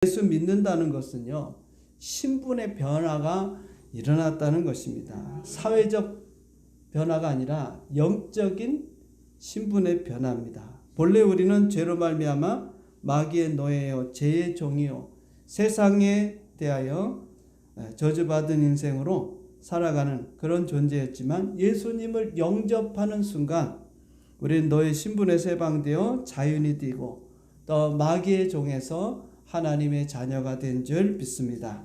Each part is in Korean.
예수 믿는다는 것은요, 신분의 변화가 일어났다는 것입니다. 사회적 변화가 아니라 영적인 신분의 변화입니다. 본래 우리는 죄로 말미암아 마귀의 노예요, 죄의 종이요, 세상에 대하여 저주받은 인생으로 살아가는 그런 존재였지만, 예수님을 영접하는 순간 우리는 너의 신분에서 해방되어 자유인이 되고 또 마귀의 종에서 하나님의 자녀가 된 줄 믿습니다.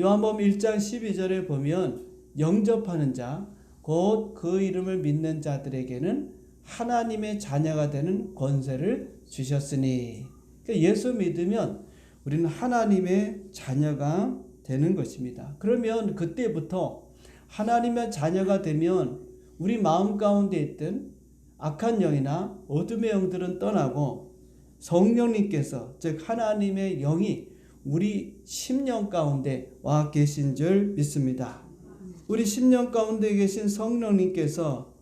요한복음 1장 12절에 보면 영접하는 자, 곧 그 이름을 믿는 자들에게는 하나님의 자녀가 되는 권세를 주셨으니, 그러니까 예수 믿으면 우리는 하나님의 자녀가 되는 것입니다. 그러면 그때부터 하나님의 자녀가 되면 우리 마음 가운데 있던 악한 영이나 어둠의 영들은 떠나고 성령님께서, 즉 하나님의 영이 우리 심령 가운데 와 계신 줄 믿습니다. 우리 심령 가운데 계신 성령님께서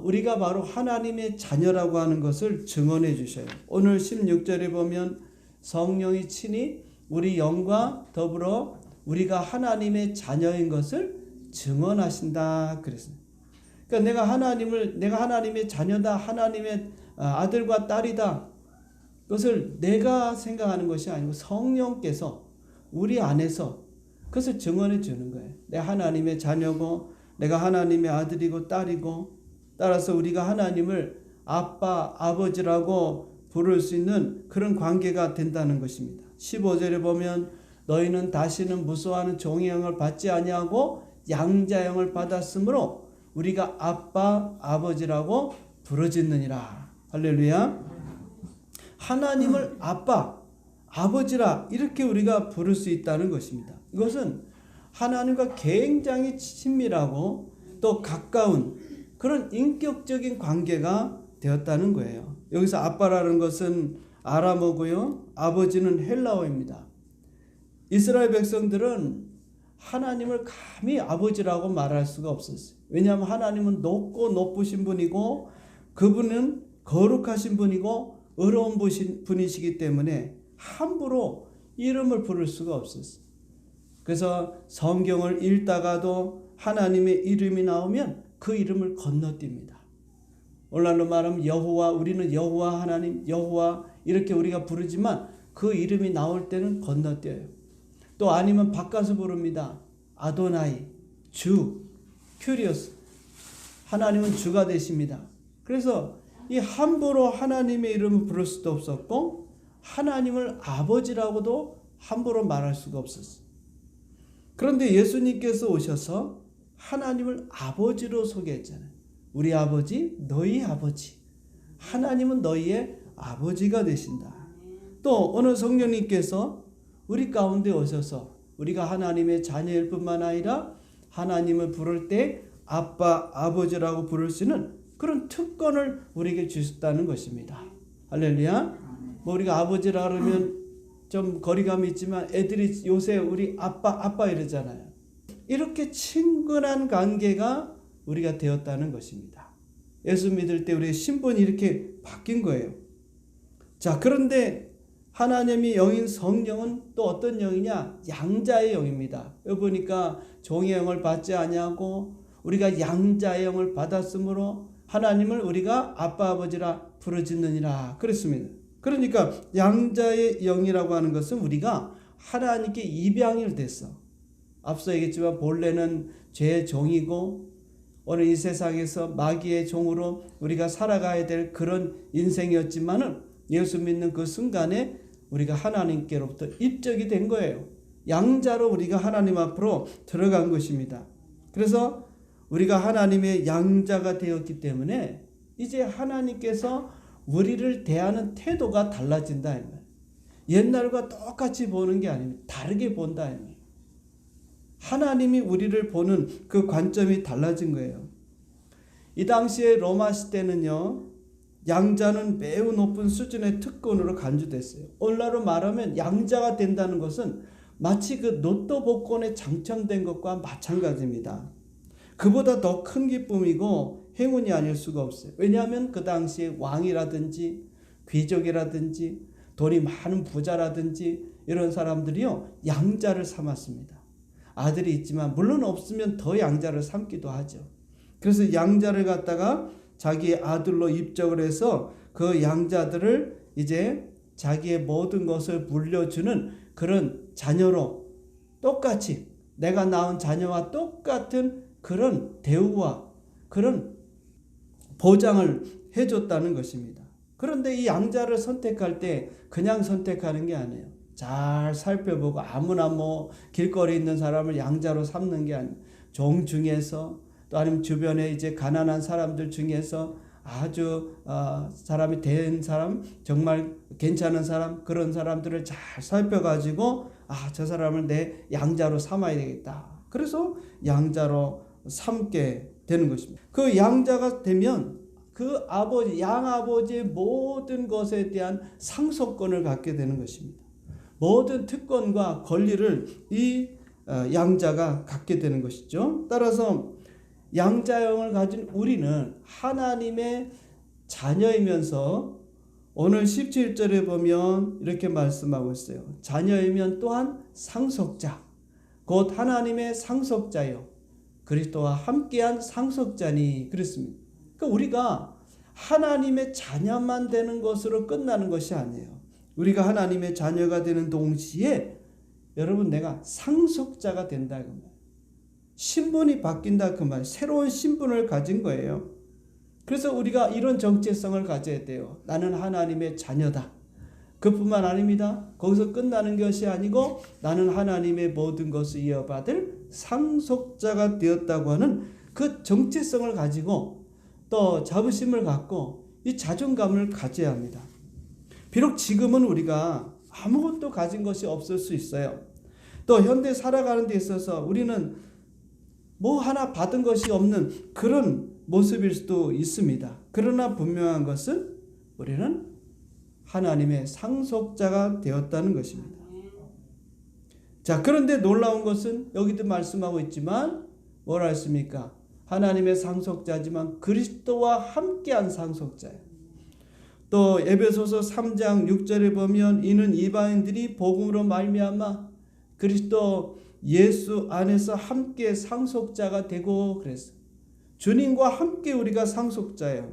우리가 바로 하나님의 자녀라고 하는 것을 증언해 주셔요. 오늘 16절에 보면 성령이 친히 우리 영과 더불어 우리가 하나님의 자녀인 것을 증언하신다 그랬습니다. 그러니까 내가 하나님의 자녀다, 하나님의 아들과 딸이다, 그것을 내가 생각하는 것이 아니고 성령께서 우리 안에서 그것을 증언해 주는 거예요. 내가 하나님의 자녀고 내가 하나님의 아들이고 딸이고, 따라서 우리가 하나님을 아빠, 아버지라고 부를 수 있는 그런 관계가 된다는 것입니다. 15절에 보면 너희는 다시는 무서워하는 종의 영을 받지 아니하고 양자 영을 받았으므로 우리가 아빠, 아버지라고 부르짖느니라. 할렐루야. 하나님을 아빠, 아버지라 이렇게 우리가 부를 수 있다는 것입니다. 이것은 하나님과 굉장히 친밀하고 또 가까운 그런 인격적인 관계가 되었다는 거예요. 여기서 아빠라는 것은 아람어고요, 아버지는 헬라어입니다. 이스라엘 백성들은 하나님을 감히 아버지라고 말할 수가 없었어요. 왜냐하면 하나님은 높고 높으신 분이고 그분은 거룩하신 분이고 의로운 분이시기 때문에 함부로 이름을 부를 수가 없었어요. 그래서 성경을 읽다가도 하나님의 이름이 나오면 그 이름을 건너뜁니다. 오늘날로 말하면 여호와, 우리는 여호와 하나님, 여호와 이렇게 우리가 부르지만 그 이름이 나올 때는 건너뛰어요. 또 아니면 바꿔서 부릅니다. 아도나이, 주, 큐리오스. 하나님은 주가 되십니다. 그래서 이 함부로 하나님의 이름을 부를 수도 없었고 하나님을 아버지라고도 함부로 말할 수가 없었어요. 그런데 예수님께서 오셔서 하나님을 아버지로 소개했잖아요. 우리 아버지, 너희 아버지. 하나님은 너희의 아버지가 되신다. 또 오늘 성령님께서 우리 가운데 오셔서 우리가 하나님의 자녀일 뿐만 아니라 하나님을 부를 때 아빠, 아버지라고 부를 수 있는 그런 특권을 우리에게 주셨다는 것입니다. 할렐루야. 우리가 아버지라 그러면 좀 거리감이 있지만 애들이 요새 우리 아빠 이러잖아요. 이렇게 친근한 관계가 우리가 되었다는 것입니다. 예수 믿을 때 우리의 신분이 이렇게 바뀐 거예요. 자, 그런데 하나님의 영인 성령은 또 어떤 영이냐? 양자의 영입니다. 여기 보니까 종의 영을 받지 아니하고 우리가 양자의 영을 받았으므로 하나님을 우리가 아빠, 아버지라 부르짖느니라 그랬습니다. 그러니까 양자의 영이라고 하는 것은 우리가 하나님께 입양이 됐어. 앞서 얘기했지만 본래는 죄의 종이고 오늘 이 세상에서 마귀의 종으로 우리가 살아가야 될 그런 인생이었지만은 예수 믿는 그 순간에 우리가 하나님께로부터 입적이 된 거예요. 양자로 우리가 하나님 앞으로 들어간 것입니다. 그래서 우리가 하나님의 양자가 되었기 때문에 이제 하나님께서 우리를 대하는 태도가 달라진다. 옛날과 똑같이 보는 게 아닙니다. 다르게 본다. 하나님이 우리를 보는 그 관점이 달라진 거예요. 이 당시에 로마 시대는요, 양자는 매우 높은 수준의 특권으로 간주됐어요. 오늘날로 말하면 양자가 된다는 것은 마치 그 로또 복권에 당첨된 것과 마찬가지입니다. 그보다 더 큰 기쁨이고 행운이 아닐 수가 없어요. 왜냐하면 그 당시에 왕이라든지 귀족이라든지 돈이 많은 부자라든지 이런 사람들이요 양자를 삼았습니다. 아들이 있지만 물론 없으면 더 양자를 삼기도 하죠. 그래서 양자를 갖다가 자기의 아들로 입적을 해서 그 양자들을 이제 자기의 모든 것을 물려주는 그런 자녀로 똑같이 내가 낳은 자녀와 똑같은 그런 대우와 그런 보장을 해줬다는 것입니다. 그런데 이 양자를 선택할 때 그냥 선택하는 게 아니에요. 잘 살펴보고 아무나 뭐 길거리에 있는 사람을 양자로 삼는 게 아니에요. 종 중에서 또 아니면 주변에 이제 가난한 사람들 중에서 아주 사람이 된 사람, 정말 괜찮은 사람, 그런 사람들을 잘 살펴가지고 저 사람을 내 양자로 삼아야 되겠다. 그래서 양자로 삼게 되는 것입니다. 그 양자가 되면 그 아버지, 양아버지의 모든 것에 대한 상속권을 갖게 되는 것입니다. 모든 특권과 권리를 이 양자가 갖게 되는 것이죠. 따라서 양자형을 가진 우리는 하나님의 자녀이면서 오늘 17절에 보면 이렇게 말씀하고 있어요. 자녀이면 또한 상속자, 곧 하나님의 상속자요 그리스도와 함께한 상속자니 그랬습니다. 그러니까 우리가 하나님의 자녀만 되는 것으로 끝나는 것이 아니에요. 우리가 하나님의 자녀가 되는 동시에 여러분 내가 상속자가 된다 그 말. 신분이 바뀐다 그 말. 새로운 신분을 가진 거예요. 그래서 우리가 이런 정체성을 가져야 돼요. 나는 하나님의 자녀다. 그뿐만 아닙니다. 거기서 끝나는 것이 아니고 나는 하나님의 모든 것을 이어받을 상속자가 되었다고 하는 그 정체성을 가지고 또 자부심을 갖고 이 자존감을 가져야 합니다. 비록 지금은 우리가 아무것도 가진 것이 없을 수 있어요. 또 현대 살아가는 데 있어서 우리는 뭐 하나 받은 것이 없는 그런 모습일 수도 있습니다. 그러나 분명한 것은 우리는 하나님의 상속자가 되었다는 것입니다. 자, 그런데 놀라운 것은 여기도 말씀하고 있지만 뭐라 했습니까? 하나님의 상속자지만 그리스도와 함께한 상속자예요. 또 에베소서 3장 6절에 보면 이는 이방인들이 복음으로 말미암아 그리스도 예수 안에서 함께 상속자가 되고 그랬어요. 주님과 함께 우리가 상속자예요.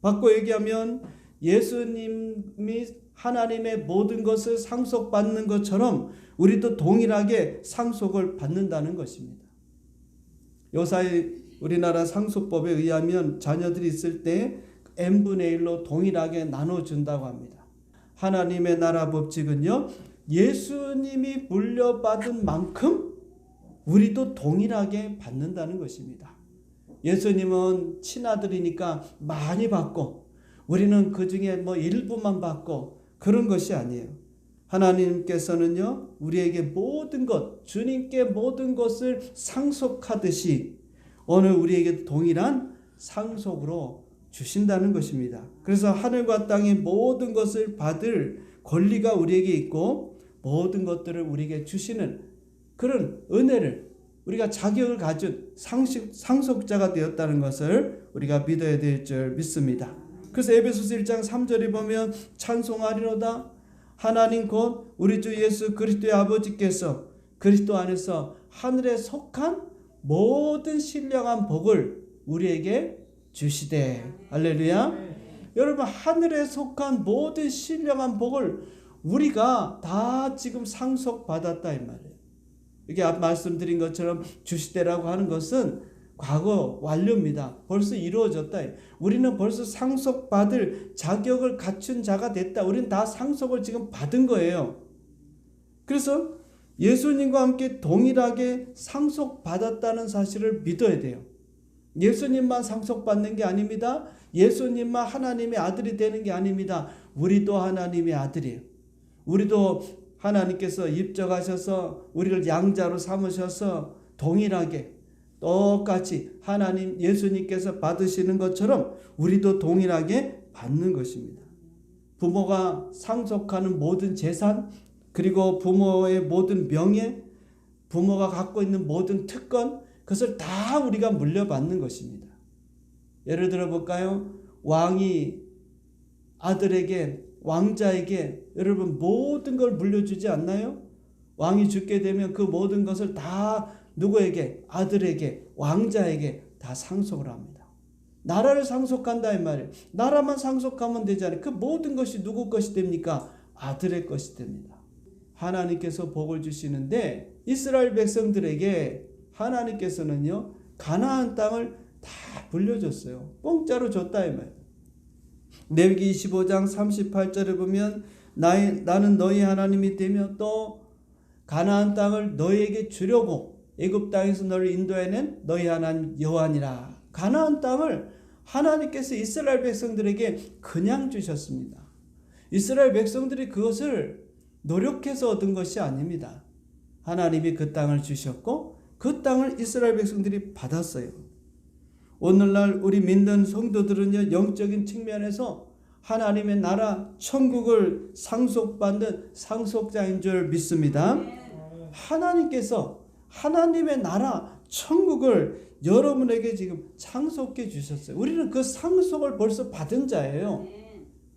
바꿔 얘기하면 예수님이 하나님의 모든 것을 상속받는 것처럼 우리도 동일하게 상속을 받는다는 것입니다. 요사이 우리나라 상속법에 의하면 자녀들이 있을 때 n분의 1로 동일하게 나눠준다고 합니다. 하나님의 나라 법칙은요, 예수님이 물려받은 만큼 우리도 동일하게 받는다는 것입니다. 예수님은 친아들이니까 많이 받고 우리는 그 중에 뭐 일부만 받고 그런 것이 아니에요. 하나님께서는요, 우리에게 모든 것, 주님께 모든 것을 상속하듯이 오늘 우리에게 동일한 상속으로 주신다는 것입니다. 그래서 하늘과 땅의 모든 것을 받을 권리가 우리에게 있고 모든 것들을 우리에게 주시는 그런 은혜를 우리가 자격을 가진 상속자가 되었다는 것을 우리가 믿어야 될 줄 믿습니다. 그래서 에베소서 1장 3절에 보면 찬송하리로다 하나님 곧 우리 주 예수 그리스도의 아버지께서 그리스도 안에서 하늘에 속한 모든 신령한 복을 우리에게 주시되 할렐루야. 여러분 하늘에 속한 모든 신령한 복을 우리가 다 지금 상속받았다 이 말이에요. 이게 앞 말씀드린 것처럼 주시되라고 하는 것은 과거 완료입니다. 벌써 이루어졌다. 우리는 벌써 상속받을 자격을 갖춘 자가 됐다. 우리는 다 상속을 지금 받은 거예요. 그래서 예수님과 함께 동일하게 상속받았다는 사실을 믿어야 돼요. 예수님만 상속받는 게 아닙니다. 예수님만 하나님의 아들이 되는 게 아닙니다. 우리도 하나님의 아들이에요. 우리도 하나님께서 입적하셔서 우리를 양자로 삼으셔서 동일하게 똑같이 하나님 예수님께서 받으시는 것처럼 우리도 동일하게 받는 것입니다. 부모가 상속하는 모든 재산 그리고 부모의 모든 명예, 부모가 갖고 있는 모든 특권 그것을 다 우리가 물려받는 것입니다. 예를 들어 볼까요? 왕이 왕자에게 여러분 모든 걸 물려주지 않나요? 왕이 죽게 되면 그 모든 것을 다 누구에게? 아들에게, 왕자에게 다 상속을 합니다. 나라를 상속한다 이 말이에요. 나라만 상속하면 되잖아요. 그 모든 것이 누구 것이 됩니까? 아들의 것이 됩니다. 하나님께서 복을 주시는데 이스라엘 백성들에게 하나님께서는요 가나안 땅을 다 물려줬어요. 공짜로 줬다 이 말이에요. 레위기 25장 38절에 보면 나는 너희 하나님이 되며 또 가나안 땅을 너희에게 주려고 애굽 땅에서 너를 인도해낸 너희 하나님 여호와니라. 가나안 땅을 하나님께서 이스라엘 백성들에게 그냥 주셨습니다. 이스라엘 백성들이 그것을 노력해서 얻은 것이 아닙니다. 하나님이 그 땅을 주셨고 그 땅을 이스라엘 백성들이 받았어요. 오늘날 우리 믿는 성도들은요 영적인 측면에서 하나님의 나라 천국을 상속받는 상속자인 줄 믿습니다. 하나님께서 하나님의 나라 천국을 여러분에게 지금 상속해 주셨어요. 우리는 그 상속을 벌써 받은 자예요.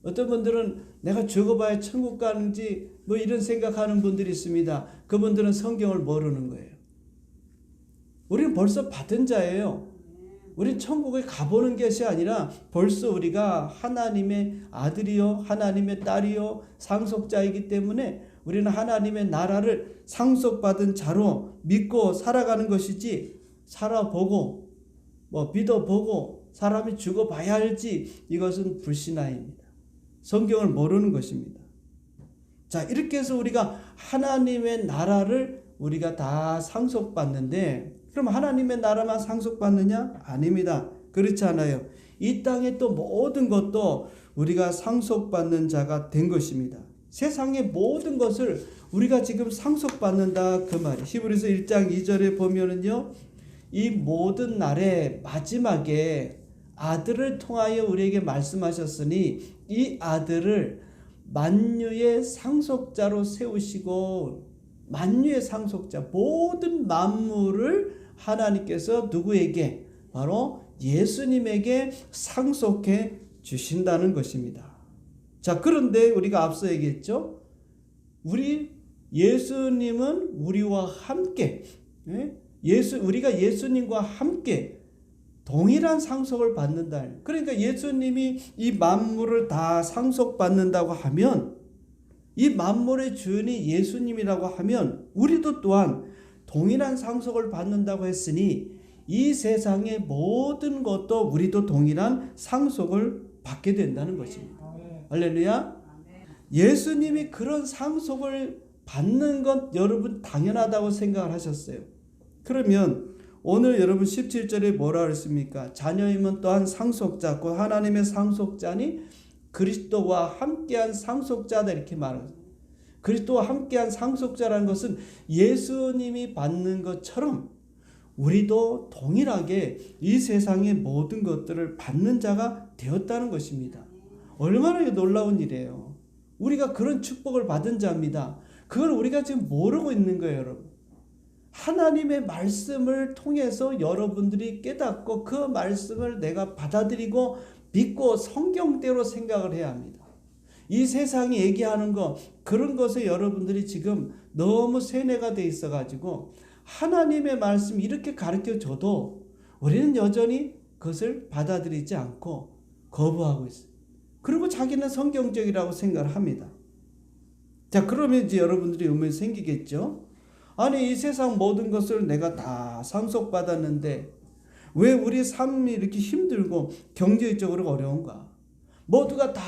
어떤 분들은 내가 죽어봐야 천국 가는지 뭐 이런 생각하는 분들이 있습니다. 그분들은 성경을 모르는 거예요. 우리는 벌써 받은 자예요. 우린 천국에 가보는 것이 아니라 벌써 우리가 하나님의 아들이요 하나님의 딸이요 상속자이기 때문에 우리는 하나님의 나라를 상속받은 자로 믿고 살아가는 것이지, 살아보고 믿어보고 사람이 죽어봐야 할지 이것은 불신앙입니다. 성경을 모르는 것입니다. 자, 이렇게 해서 우리가 하나님의 나라를 우리가 다 상속받는데, 그럼 하나님의 나라만 상속받느냐? 아닙니다. 그렇지 않아요. 이 땅의 또 모든 것도 우리가 상속받는 자가 된 것입니다. 세상의 모든 것을 우리가 지금 상속받는다 그 말이에요. 히브리서 1장 2절에 보면은요, 이 모든 날의 마지막에 아들을 통하여 우리에게 말씀하셨으니 이 아들을 만유의 상속자로 세우시고, 만유의 상속자, 모든 만물을 하나님께서 누구에게? 바로 예수님에게 상속해 주신다는 것입니다. 자, 그런데 우리가 앞서 얘기했죠. 예수님은 우리와 함께, 우리가 예수님과 함께 동일한 상속을 받는다. 그러니까 예수님이 이 만물을 다 상속받는다고 하면, 이 만물의 주인이 예수님이라고 하면 우리도 또한 동일한 상속을 받는다고 했으니 이 세상의 모든 것도 우리도 동일한 상속을 받게 된다는 것입니다. 할렐루야. 예수님이 그런 상속을 받는 것 여러분 당연하다고 생각을 하셨어요. 그러면 오늘 여러분 17절에 뭐라 그랬습니까? 자녀이면 또한 상속자, 곧 하나님의 상속자니 그리스도와 함께한 상속자다 이렇게 말합니다. 그리스도와 함께한 상속자라는 것은 예수님이 받는 것처럼 우리도 동일하게 이 세상의 모든 것들을 받는 자가 되었다는 것입니다. 얼마나 놀라운 일이에요. 우리가 그런 축복을 받은 자입니다. 그걸 우리가 지금 모르고 있는 거예요, 여러분. 하나님의 말씀을 통해서 여러분들이 깨닫고 그 말씀을 내가 받아들이고 믿고 성경대로 생각을 해야 합니다. 이 세상이 얘기하는 것, 그런 것에 여러분들이 지금 너무 세뇌가 돼 있어가지고 하나님의 말씀 이렇게 가르쳐줘도 우리는 여전히 그것을 받아들이지 않고 거부하고 있어요. 그리고 자기는 성경적이라고 생각을 합니다. 자, 그러면 이제 여러분들이 의문이 생기겠죠? 아니, 이 세상 모든 것을 내가 다 상속받았는데 왜 우리 삶이 이렇게 힘들고 경제적으로 어려운가? 모두가 다,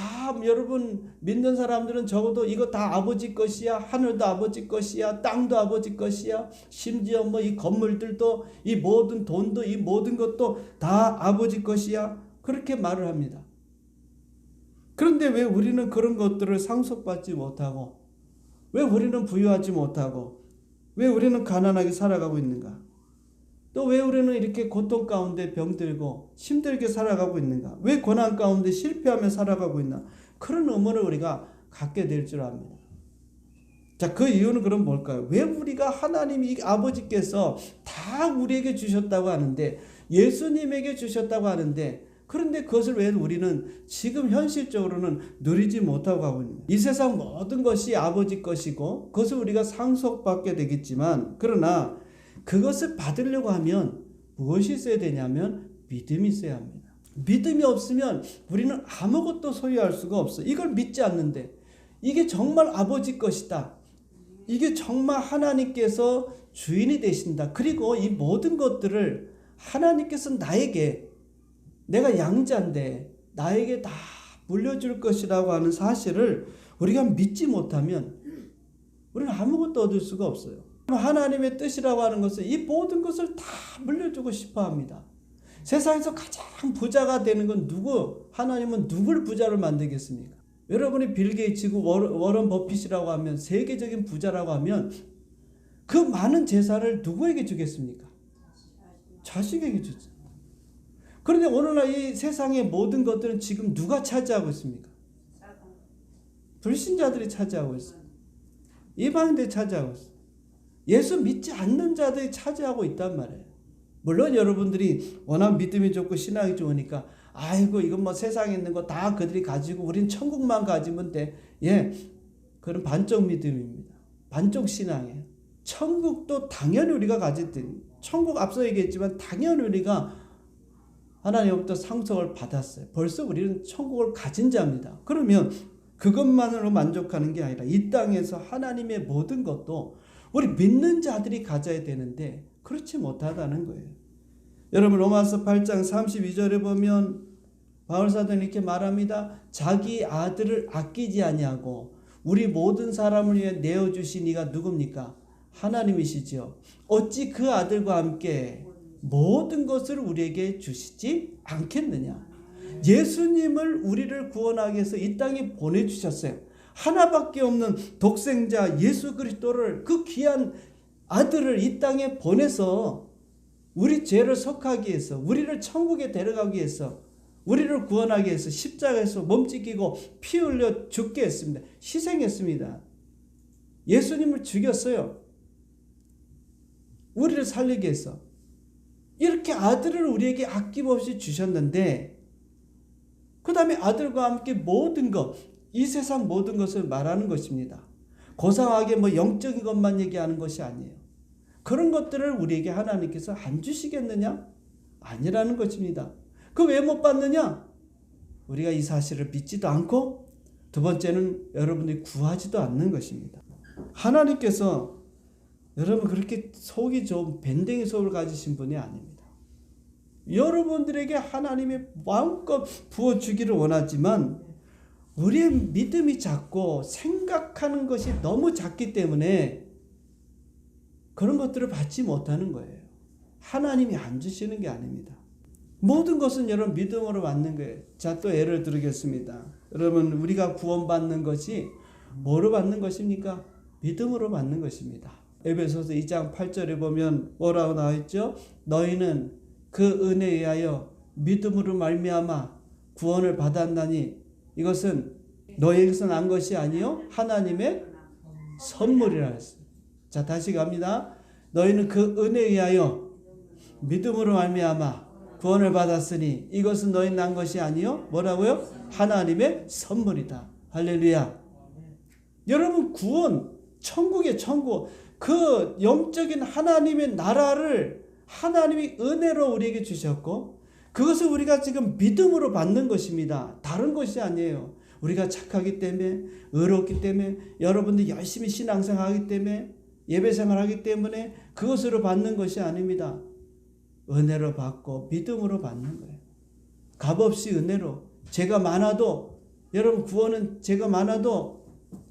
여러분 믿는 사람들은 적어도 이거 다 아버지 것이야, 하늘도 아버지 것이야, 땅도 아버지 것이야, 심지어 이 건물들도, 이 모든 돈도, 이 모든 것도 다 아버지 것이야, 그렇게 말을 합니다. 그런데 왜 우리는 그런 것들을 상속받지 못하고, 왜 우리는 부유하지 못하고, 왜 우리는 가난하게 살아가고 있는가? 또 왜 우리는 이렇게 고통 가운데 병들고 힘들게 살아가고 있는가? 왜 고난 가운데 실패하며 살아가고 있나? 그런 의문을 우리가 갖게 될 줄 압니다. 자, 그 이유는 그럼 뭘까요? 왜 우리가 하나님이 아버지께서 다 우리에게 주셨다고 하는데, 예수님에게 주셨다고 하는데 그런데 그것을 왜 우리는 지금 현실적으로는 누리지 못하고 가고 있는 거예요. 이 세상 모든 것이 아버지 것이고 그것을 우리가 상속받게 되겠지만, 그러나 그것을 받으려고 하면 무엇이 있어야 되냐면 믿음이 있어야 합니다. 믿음이 없으면 우리는 아무것도 소유할 수가 없어요. 이걸 믿지 않는데 이게 정말 아버지 것이다, 이게 정말 하나님께서 주인이 되신다, 그리고 이 모든 것들을 하나님께서 나에게, 내가 양자인데 나에게 다 물려줄 것이라고 하는 사실을 우리가 믿지 못하면 우리는 아무것도 얻을 수가 없어요. 하나님의 뜻이라고 하는 것은 이 모든 것을 다 물려주고 싶어 합니다. 세상에서 가장 부자가 되는 건 누구? 하나님은 누굴 부자로 만들겠습니까? 여러분이 빌 게이츠고 워런 버핏이라고 하면, 세계적인 부자라고 하면 그 많은 재산을 누구에게 주겠습니까? 자식에게 주죠. 그런데 오늘날 이 세상의 모든 것들은 지금 누가 차지하고 있습니까? 불신자들이 차지하고 있어요. 이방인들이 차지하고 있어요. 예수 믿지 않는 자들이 차지하고 있단 말이에요. 물론 여러분들이 워낙 믿음이 좋고 신앙이 좋으니까 아이고 이건 뭐 세상에 있는 거 다 그들이 가지고 우린 천국만 가지면 돼. 예, 그건 반쪽 믿음입니다. 반쪽 신앙이에요. 천국도 당연히 우리가 가질 때, 천국 앞서 얘기했지만 당연히 우리가 하나님으로부터 상속을 받았어요. 벌써 우리는 천국을 가진 자입니다. 그러면 그것만으로 만족하는 게 아니라 이 땅에서 하나님의 모든 것도 우리 믿는 자들이 가져야 되는데 그렇지 못하다는 거예요. 여러분 로마서 8장 32절에 보면 바울사도는 이렇게 말합니다. 자기 아들을 아끼지 아니하고 우리 모든 사람을 위해 내어주신 이가 누굽니까? 하나님이시지요. 어찌 그 아들과 함께 모든 것을 우리에게 주시지 않겠느냐. 예수님을 우리를 구원하기 위해서 이 땅에 보내주셨어요. 하나밖에 없는 독생자 예수 그리스도를, 그 귀한 아들을 이 땅에 보내서 우리 죄를 속하기 위해서, 우리를 천국에 데려가기 위해서, 우리를 구원하기 위해서 십자가에서 몸찢기고 피 흘려 죽게 했습니다. 희생했습니다. 예수님을 죽였어요. 우리를 살리기 위해서. 이렇게 아들을 우리에게 아낌없이 주셨는데, 그 다음에 아들과 함께 모든 것, 이 세상 모든 것을 말하는 것입니다. 고상하게 뭐 영적인 것만 얘기하는 것이 아니에요. 그런 것들을 우리에게 하나님께서 안 주시겠느냐? 아니라는 것입니다. 그 왜 못 받느냐? 우리가 이 사실을 믿지도 않고, 두 번째는 여러분들이 구하지도 않는 것입니다. 하나님께서 여러분 그렇게 속이 좀 밴댕이 속을 가지신 분이 아닙니다. 여러분들에게 하나님이 마음껏 부어주기를 원하지만 우리의 믿음이 작고 생각하는 것이 너무 작기 때문에 그런 것들을 받지 못하는 거예요. 하나님이 안 주시는 게 아닙니다. 모든 것은 여러분 믿음으로 받는 거예요. 자, 또 예를 들겠습니다. 여러분 우리가 구원받는 것이 뭐로 받는 것입니까? 믿음으로 받는 것입니다. 에베소서 2장 8절에 보면 뭐라고 나와 있죠? 너희는 그 은혜에 의하여 믿음으로 말미암아 구원을 받았나니 이것은 너희에게서 난 것이 아니요 하나님의 선물이라 했어요. 자, 다시 갑니다. 너희는 그 은혜에 의하여 믿음으로 말미암아 구원을 받았으니 이것은 너희 난 것이 아니요 뭐라고요? 하나님의 선물이다. 할렐루야. 여러분 구원, 천국의 천국, 그 영적인 하나님의 나라를 하나님이 은혜로 우리에게 주셨고 그것을 우리가 지금 믿음으로 받는 것입니다. 다른 것이 아니에요. 우리가 착하기 때문에, 의롭기 때문에, 여러분들 열심히 신앙생활하기 때문에, 예배생활하기 때문에 그것으로 받는 것이 아닙니다. 은혜로 받고 믿음으로 받는 거예요. 값없이 은혜로. 죄가 많아도, 여러분 구원은 죄가 많아도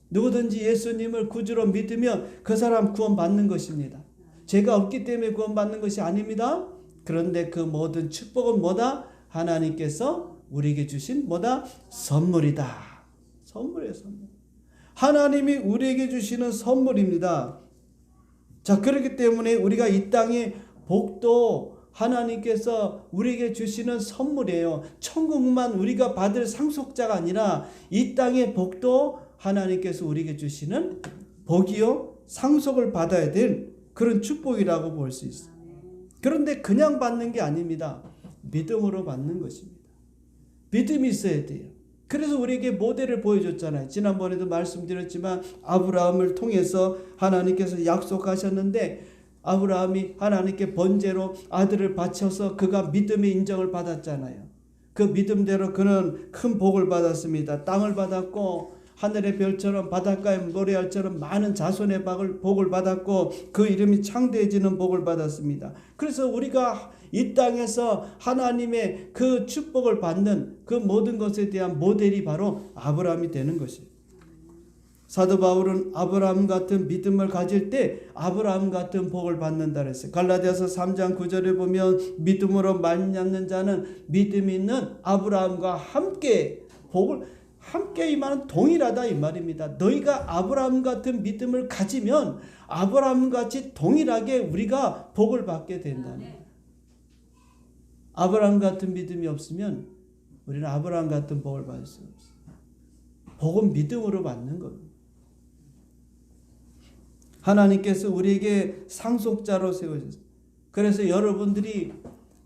누구든지 예수님을 구주로 믿으면 그 사람 구원받는 것입니다. 죄가 없기 때문에 구원받는 것이 아닙니다. 그런데 그 모든 축복은 뭐다? 하나님께서 우리에게 주신 뭐다? 선물이다. 선물이에요, 선물. 하나님이 우리에게 주시는 선물입니다. 자, 그렇기 때문에 우리가 이 땅의 복도 하나님께서 우리에게 주시는 선물이에요. 천국만 우리가 받을 상속자가 아니라 이 땅의 복도 하나님께서 우리에게 주시는 복이요, 상속을 받아야 될 그런 축복이라고 볼 수 있어요. 그런데 그냥 받는 게 아닙니다. 믿음으로 받는 것입니다. 믿음이 있어야 돼요. 그래서 우리에게 모델을 보여줬잖아요. 지난번에도 말씀드렸지만 아브라함을 통해서 하나님께서 약속하셨는데 아브라함이 하나님께 번제로 아들을 바쳐서 그가 믿음의 인정을 받았잖아요. 그 믿음대로 그는 큰 복을 받았습니다. 땅을 받았고 하늘의 별처럼 바닷가의 모래알처럼 많은 자손의 복을 받았고 그 이름이 창대해지는 복을 받았습니다. 그래서 우리가 이 땅에서 하나님의 그 축복을 받는 그 모든 것에 대한 모델이 바로 아브라함이 되는 것이에요. 사도 바울은 아브라함 같은 믿음을 가질 때 아브라함 같은 복을 받는다 그랬어요. 갈라디아서 3장 9절에 보면 믿음으로 말미암는 자는 믿음이 있는 아브라함과 함께 복을 함께 임하는 동일하다 이 말입니다. 너희가 아브라함 같은 믿음을 가지면 아브라함 같이 동일하게 우리가 복을 받게 된다는 거예요. 아브라함 같은 믿음이 없으면 우리는 아브라함 같은 복을 받을 수 없어요. 복은 믿음으로 받는 겁니다. 하나님께서 우리에게 상속자로 세우셨어요. 그래서 여러분들이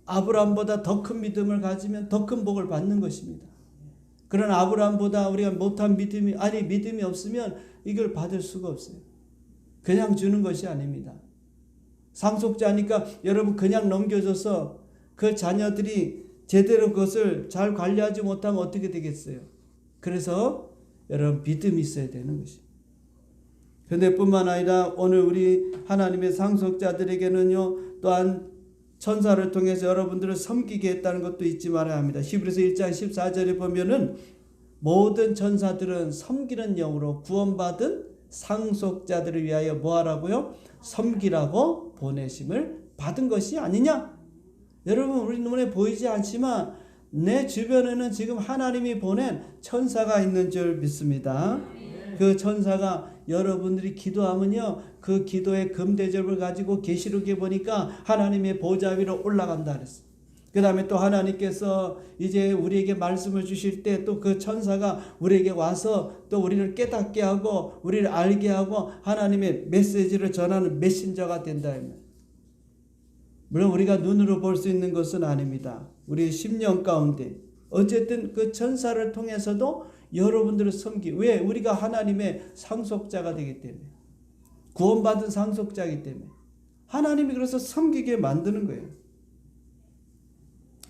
아브라함보다 더 큰 믿음을 가지면 더 큰 복을 받는 것입니다. 그러나 아브라함보다 우리가 못한 믿음이 없으면 이걸 받을 수가 없어요. 그냥 주는 것이 아닙니다. 상속자니까 여러분 그냥 넘겨줘서 그 자녀들이 제대로 그것을 잘 관리하지 못하면 어떻게 되겠어요? 그래서 여러분 믿음이 있어야 되는 것입니다. 그런데 뿐만 아니라 오늘 우리 하나님의 상속자들에게는요 또한 천사를 통해서 여러분들을 섬기게 했다는 것도 잊지 말아야 합니다. 히브리서 1장 14절에 보면은 모든 천사들은 섬기는 영으로 구원받은 상속자들을 위하여 뭐하라고요? 섬기라고 보내심을 받은 것이 아니냐? 여러분 우리 눈에 보이지 않지만 내 주변에는 지금 하나님이 보낸 천사가 있는 줄 믿습니다. 그 천사가 여러분들이 기도하면요 그 기도의 금대접을 가지고 계시록에 보니까 하나님의 보좌 위로 올라간다 그랬어요. 그 다음에 또 하나님께서 이제 우리에게 말씀을 주실 때 또 그 천사가 우리에게 와서 또 우리를 깨닫게 하고 우리를 알게 하고 하나님의 메시지를 전하는 메신저가 된다. 물론 우리가 눈으로 볼 수 있는 것은 아닙니다. 우리의 심령 가운데 어쨌든 그 천사를 통해서도 여러분들을 왜? 우리가 하나님의 상속자가 되기 때문에 구원받은 상속자이기 때문에 하나님이 그래서 섬기게 만드는 거예요.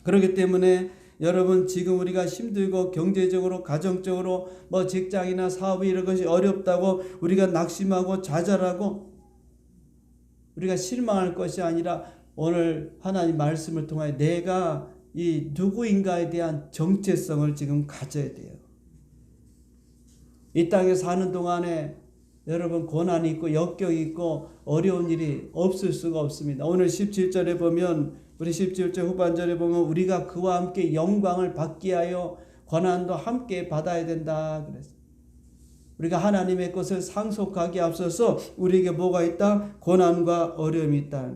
그렇기 때문에 여러분 지금 우리가 힘들고 경제적으로 가정적으로 뭐 직장이나 사업이 이런 것이 어렵다고 우리가 낙심하고 좌절하고 우리가 실망할 것이 아니라 오늘 하나님 말씀을 통하여 내가 이 누구인가에 대한 정체성을 지금 가져야 돼요. 이 땅에 사는 동안에 여러분 고난이 있고 역경이 있고 어려운 일이 없을 수가 없습니다. 오늘 17절에 보면 우리 17절 후반절에 보면 우리가 그와 함께 영광을 받게 하여 고난도 함께 받아야 된다 그랬어요. 우리가 하나님의 것을 상속하기에 앞서서 우리에게 뭐가 있다? 고난과 어려움이 있다.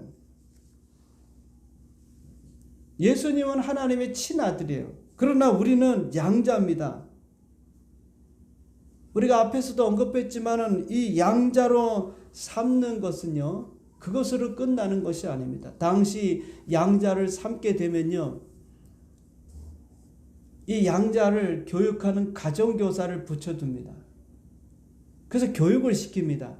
예수님은 하나님의 친아들이에요. 그러나 우리는 양자입니다. 우리가 앞에서도 언급했지만은 이 양자로 삼는 것은요, 그것으로 끝나는 것이 아닙니다. 당시 양자를 삼게 되면요, 이 양자를 교육하는 가정교사를 붙여둡니다. 그래서 교육을 시킵니다.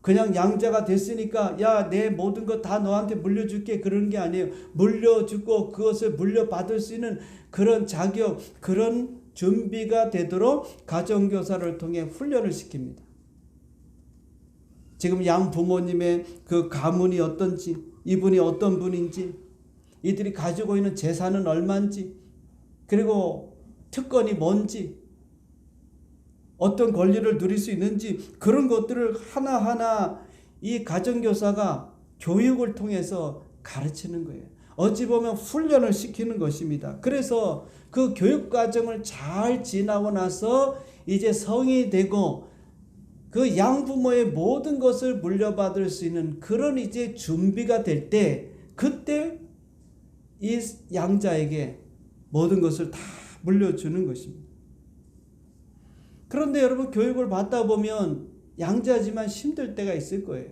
그냥 양자가 됐으니까 야, 내 모든 것 다 너한테 물려줄게 그러는 게 아니에요. 물려주고 그것을 물려받을 수 있는 그런 자격, 그런 준비가 되도록 가정교사를 통해 훈련을 시킵니다. 지금 양 부모님의 그 가문이 어떤지, 이분이 어떤 분인지, 이들이 가지고 있는 재산은 얼마인지, 그리고 특권이 뭔지, 어떤 권리를 누릴 수 있는지, 그런 것들을 하나하나 이 가정교사가 교육을 통해서 가르치는 거예요. 어찌 보면 훈련을 시키는 것입니다. 그래서 그 교육 과정을 잘 지나고 나서 이제 성이 되고 그 양부모의 모든 것을 물려받을 수 있는 그런 이제 준비가 될 때, 그때 이 양자에게 모든 것을 다 물려주는 것입니다. 그런데 여러분 교육을 받다 보면 양자지만 힘들 때가 있을 거예요.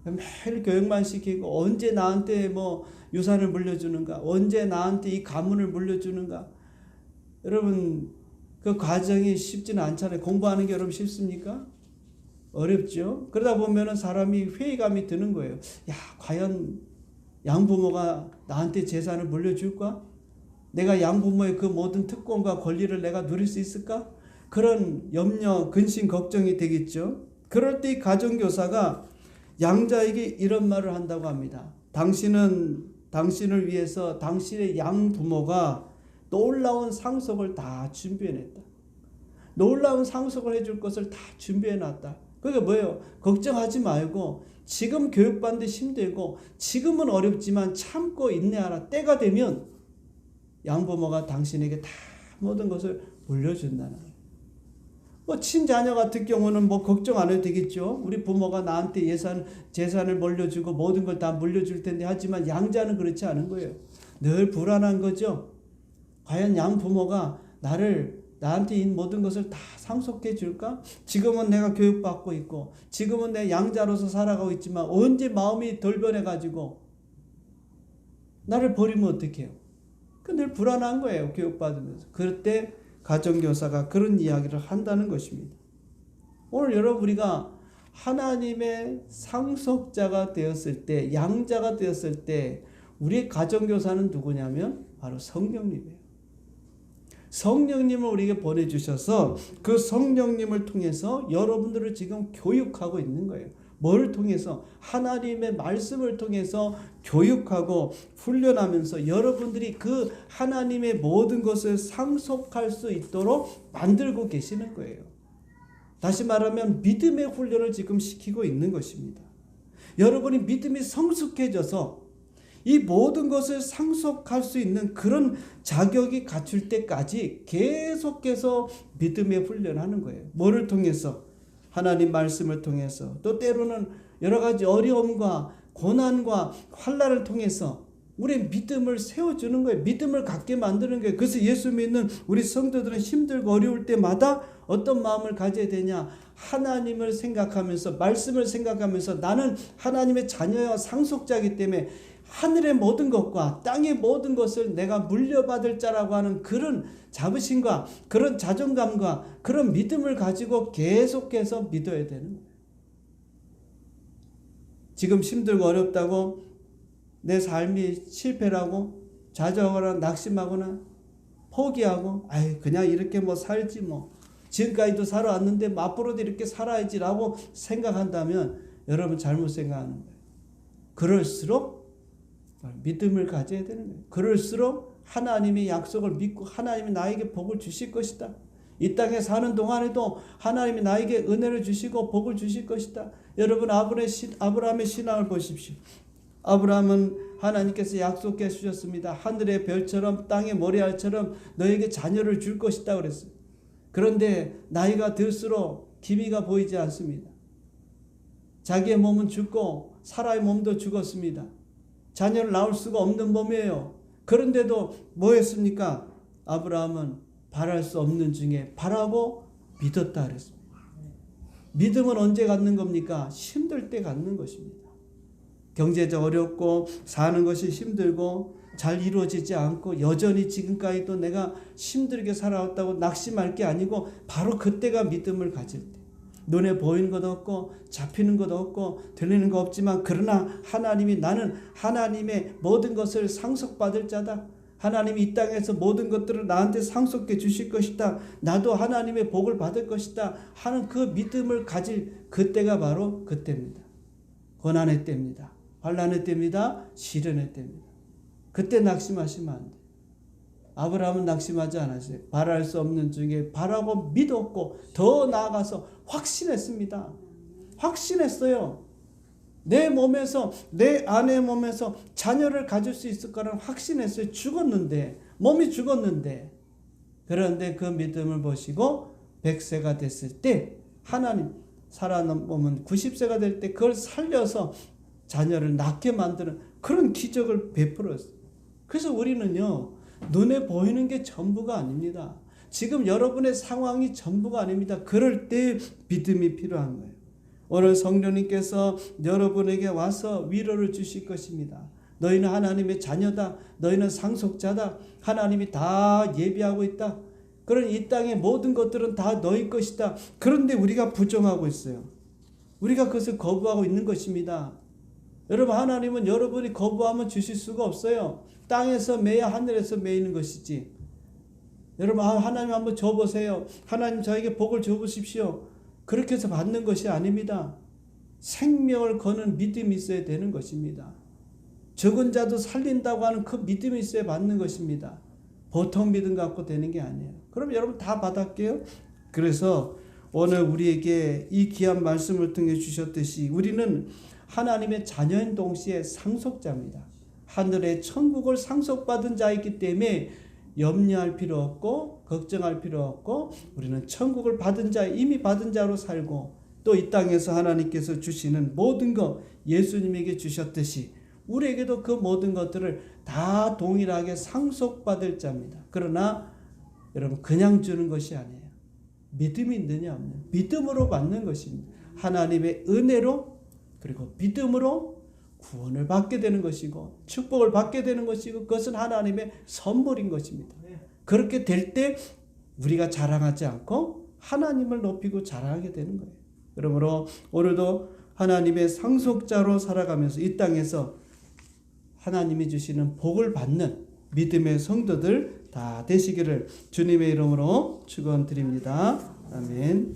매일 교육만 시키고 언제 나한테 뭐 유산을 물려주는가, 언제 나한테 이 가문을 물려주는가, 여러분 그 과정이 쉽지는 않잖아요. 공부하는 게 여러분 쉽습니까? 어렵죠. 그러다 보면은 사람이 회의감이 드는 거예요. 야, 과연 양부모가 나한테 재산을 물려줄까? 내가 양부모의 그 모든 특권과 권리를 내가 누릴 수 있을까? 그런 염려, 근심, 걱정이 되겠죠. 그럴 때 이 가정교사가 양자에게 이런 말을 한다고 합니다. 당신을 위해서 당신의 양부모가 놀라운 상속을 다 준비해냈다. 놀라운 상속을 해줄 것을 다 준비해놨다. 그게 뭐예요? 걱정하지 말고 지금 교육받는데 힘들고 지금은 어렵지만 참고 인내하라. 때가 되면 양부모가 당신에게 다 모든 것을 물려준다는 거예요. 뭐 친자녀 같은 경우는 뭐 걱정 안 해도 되겠죠. 우리 부모가 나한테 재산을 물려주고 모든 걸 다 물려줄 텐데 하지만 양자는 그렇지 않은 거예요. 늘 불안한 거죠. 과연 양부모가 나한테 이 모든 것을 다 상속해 줄까? 지금은 내가 교육받고 있고 지금은 내 양자로서 살아가고 있지만 언제 마음이 돌변해가지고 나를 버리면 어떡해요? 늘 불안한 거예요. 교육받으면서. 그럴 때 가정교사가 그런 이야기를 한다는 것입니다. 오늘 여러분 우리가 하나님의 상속자가 되었을 때 양자가 되었을 때 우리의 가정교사는 누구냐면 바로 성령님이에요. 성령님을 우리에게 보내주셔서 그 성령님을 통해서 여러분들을 지금 교육하고 있는 거예요. 뭘 통해서? 하나님의 말씀을 통해서 교육하고 훈련하면서 여러분들이 그 하나님의 모든 것을 상속할 수 있도록 만들고 계시는 거예요. 다시 말하면 믿음의 훈련을 지금 시키고 있는 것입니다. 여러분이 믿음이 성숙해져서 이 모든 것을 상속할 수 있는 그런 자격이 갖출 때까지 계속해서 믿음의 훈련하는 거예요. 뭐를 통해서? 하나님 말씀을 통해서 또 때로는 여러 가지 어려움과 고난과 환난을 통해서 우리의 믿음을 세워주는 거예요. 믿음을 갖게 만드는 거예요. 그래서 예수 믿는 우리 성도들은 힘들고 어려울 때마다 어떤 마음을 가져야 되냐? 하나님을 생각하면서 말씀을 생각하면서 나는 하나님의 자녀와 상속자이기 때문에 하늘의 모든 것과 땅의 모든 것을 내가 물려받을 자라고 하는 그런 자부심과 그런 자존감과 그런 믿음을 가지고 계속해서 믿어야 되는 거예요. 지금 힘들고 어렵다고 내 삶이 실패라고 좌절하거나 낙심하거나 포기하고 그냥 이렇게 뭐 살지 뭐 지금까지도 살아왔는데 앞으로도 이렇게 살아야지라고 생각한다면 여러분 잘못 생각하는 거예요. 그럴수록 믿음을 가져야 되는 거예요. 그럴수록 하나님의 약속을 믿고 하나님이 나에게 복을 주실 것이다. 이 땅에 사는 동안에도 하나님이 나에게 은혜를 주시고 복을 주실 것이다. 여러분 아브라함의 신앙을 보십시오. 아브라함은 하나님께서 약속해 주셨습니다. 하늘의 별처럼 땅의 모래알처럼 너에게 자녀를 줄 것이다 그랬어요. 그런데 나이가 들수록 기미가 보이지 않습니다. 자기의 몸은 죽고 사라의 몸도 죽었습니다. 자녀를 낳을 수가 없는 몸이에요. 그런데도 뭐 했습니까? 아브라함은 바랄 수 없는 중에 바라고 믿었다 그랬습니다. 믿음은 언제 갖는 겁니까? 힘들 때 갖는 것입니다. 경제적 어렵고 사는 것이 힘들고 잘 이루어지지 않고 여전히 지금까지도 내가 힘들게 살아왔다고 낙심할 게 아니고 바로 그때가 믿음을 가질 때. 눈에 보이는 것 없고 잡히는 것 없고 들리는 것 없지만 그러나 하나님이 나는 하나님의 모든 것을 상속받을 자다. 하나님이 이 땅에서 모든 것들을 나한테 상속해 주실 것이다. 나도 하나님의 복을 받을 것이다 하는 그 믿음을 가질 그때가 바로 그때입니다. 고난의 때입니다. 환난의 때입니다. 시련의 때입니다. 그때 낙심하시면 안 돼요. 아브라함은 낙심하지 않았어요. 바랄 수 없는 중에 바라고 믿었고 더 나아가서 확신했습니다. 확신했어요. 내 몸에서 내 아내의 몸에서 자녀를 가질 수 있을 거라는 확신했어요. 죽었는데 몸이 죽었는데 그런데 그 믿음을 보시고 100세가 됐을 때 하나님 살아남으면 90세가 될 때 그걸 살려서 자녀를 낳게 만드는 그런 기적을 베풀었어요. 그래서 우리는요 눈에 보이는 게 전부가 아닙니다. 지금 여러분의 상황이 전부가 아닙니다. 그럴 때 믿음이 필요한 거예요. 오늘 성령님께서 여러분에게 와서 위로를 주실 것입니다. 너희는 하나님의 자녀다. 너희는 상속자다. 하나님이 다 예비하고 있다. 그런 이 땅의 모든 것들은 다 너희 것이다. 그런데 우리가 부정하고 있어요. 우리가 그것을 거부하고 있는 것입니다. 여러분, 하나님은 여러분이 거부하면 주실 수가 없어요. 땅에서 매야 하늘에서 매이는 것이지. 여러분, 하나님 한번 줘보세요. 하나님 저에게 복을 줘보십시오. 그렇게 해서 받는 것이 아닙니다. 생명을 거는 믿음이 있어야 되는 것입니다. 죽은 자도 살린다고 하는 그 믿음이 있어야 받는 것입니다. 보통 믿음 갖고 되는 게 아니에요. 그럼 여러분 다 받을게요. 그래서 오늘 우리에게 이 귀한 말씀을 통해 주셨듯이 우리는 하나님의 자녀인 동시에 상속자입니다. 하늘의 천국을 상속받은 자이기 때문에 염려할 필요 없고 걱정할 필요 없고 우리는 천국을 받은 자, 이미 받은 자로 살고 또 이 땅에서 하나님께서 주시는 모든 것 예수님에게 주셨듯이 우리에게도 그 모든 것들을 다 동일하게 상속받을 자입니다. 그러나 여러분 그냥 주는 것이 아니에요. 믿음이 있느냐 없느냐. 믿음으로 받는 것입니다. 하나님의 은혜로 그리고 믿음으로 구원을 받게 되는 것이고 축복을 받게 되는 것이고 그것은 하나님의 선물인 것입니다. 그렇게 될 때 우리가 자랑하지 않고 하나님을 높이고 자랑하게 되는 거예요. 그러므로 오늘도 하나님의 상속자로 살아가면서 이 땅에서 하나님이 주시는 복을 받는 믿음의 성도들 다 되시기를 주님의 이름으로 축원드립니다. 아멘.